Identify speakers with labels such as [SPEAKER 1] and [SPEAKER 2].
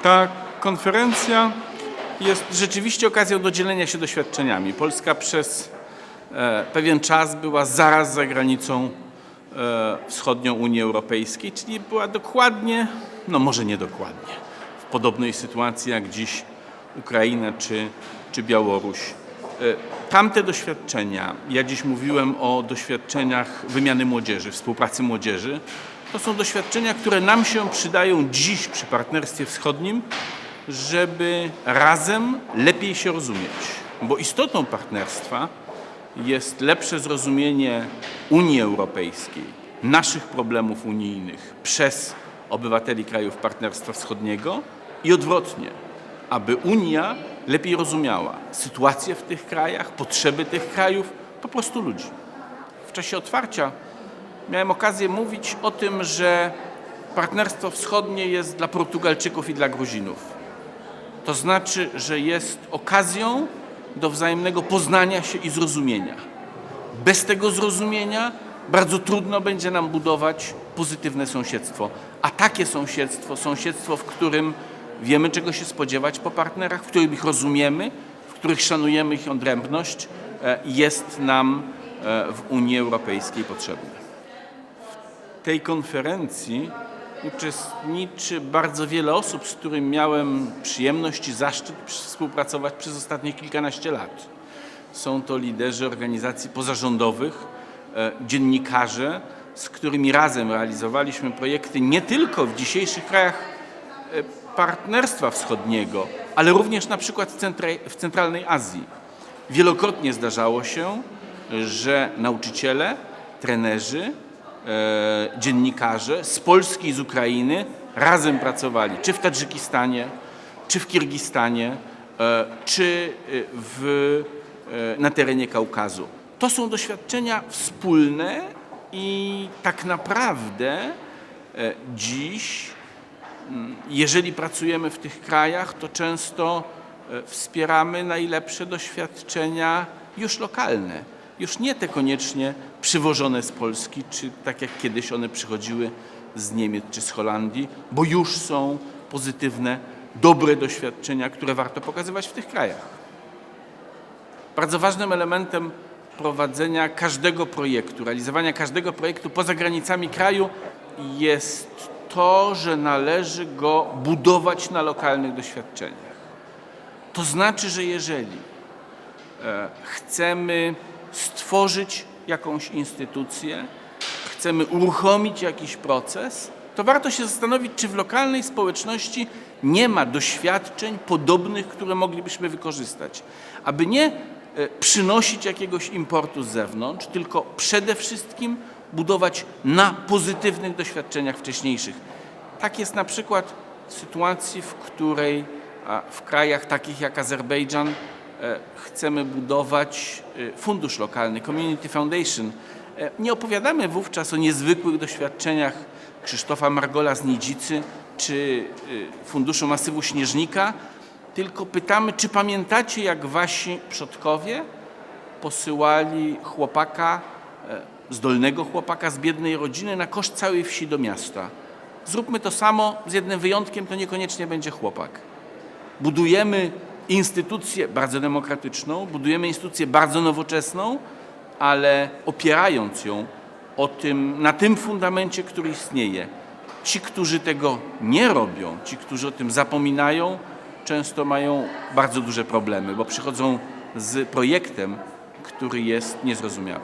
[SPEAKER 1] Ta konferencja jest rzeczywiście okazją do dzielenia się doświadczeniami. Polska przez pewien czas była zaraz za granicą wschodnią Unii Europejskiej, czyli była dokładnie, no może nie dokładnie, w podobnej sytuacji jak dziś Ukraina czy Białoruś. Tamte doświadczenia, ja dziś mówiłem o doświadczeniach wymiany młodzieży, współpracy młodzieży, to są doświadczenia, które nam się przydają dziś przy Partnerstwie Wschodnim, żeby razem lepiej się rozumieć. Bo istotą partnerstwa jest lepsze zrozumienie Unii Europejskiej, naszych problemów unijnych przez obywateli krajów Partnerstwa Wschodniego i odwrotnie, aby Unia lepiej rozumiała sytuację w tych krajach, potrzeby tych krajów, po prostu ludzi. W czasie otwarcia miałem okazję mówić o tym, że Partnerstwo Wschodnie jest dla Portugalczyków i dla Gruzinów. To znaczy, że jest okazją do wzajemnego poznania się i zrozumienia. Bez tego zrozumienia bardzo trudno będzie nam budować pozytywne sąsiedztwo. A takie sąsiedztwo, w którym wiemy, czego się spodziewać po partnerach, w którym ich rozumiemy, w których szanujemy ich odrębność, jest nam w Unii Europejskiej potrzebne. W tej konferencji uczestniczy bardzo wiele osób, z którymi miałem przyjemność i zaszczyt współpracować przez ostatnie kilkanaście lat. Są to liderzy organizacji pozarządowych, dziennikarze, z którymi razem realizowaliśmy projekty nie tylko w dzisiejszych krajach Partnerstwa Wschodniego, ale również na przykład w Centralnej Azji. Wielokrotnie zdarzało się, że nauczyciele, trenerzy, dziennikarze z Polski i z Ukrainy razem pracowali, czy w Tadżykistanie, czy w Kirgistanie, czy na terenie Kaukazu. To są doświadczenia wspólne i tak naprawdę dziś, jeżeli pracujemy w tych krajach, to często wspieramy najlepsze doświadczenia już lokalne. Już nie te koniecznie przywożone z Polski, czy tak jak kiedyś one przychodziły z Niemiec czy z Holandii, bo już są pozytywne, dobre doświadczenia, które warto pokazywać w tych krajach. Bardzo ważnym elementem prowadzenia każdego projektu, realizowania każdego projektu poza granicami kraju jest to, że należy go budować na lokalnych doświadczeniach. To znaczy, że jeżeli chcemy stworzyć jakąś instytucję, chcemy uruchomić jakiś proces, to warto się zastanowić, czy w lokalnej społeczności nie ma doświadczeń podobnych, które moglibyśmy wykorzystać. Aby nie przynosić jakiegoś importu z zewnątrz, tylko przede wszystkim budować na pozytywnych doświadczeniach wcześniejszych. Tak jest na przykład w sytuacji, w której w krajach takich jak Azerbejdżan chcemy budować fundusz lokalny, Community Foundation. Nie opowiadamy wówczas o niezwykłych doświadczeniach Krzysztofa Margola z Nidzicy czy Funduszu Masywu Śnieżnika, tylko pytamy, czy pamiętacie, jak wasi przodkowie posyłali chłopaka, zdolnego chłopaka z biednej rodziny na koszt całej wsi do miasta. Zróbmy to samo, z jednym wyjątkiem, to niekoniecznie będzie chłopak. Budujemy instytucję bardzo demokratyczną, budujemy instytucję bardzo nowoczesną, ale opierając ją na tym fundamencie, który istnieje. Ci, którzy tego nie robią, ci, którzy o tym zapominają, często mają bardzo duże problemy, bo przychodzą z projektem, który jest niezrozumiały.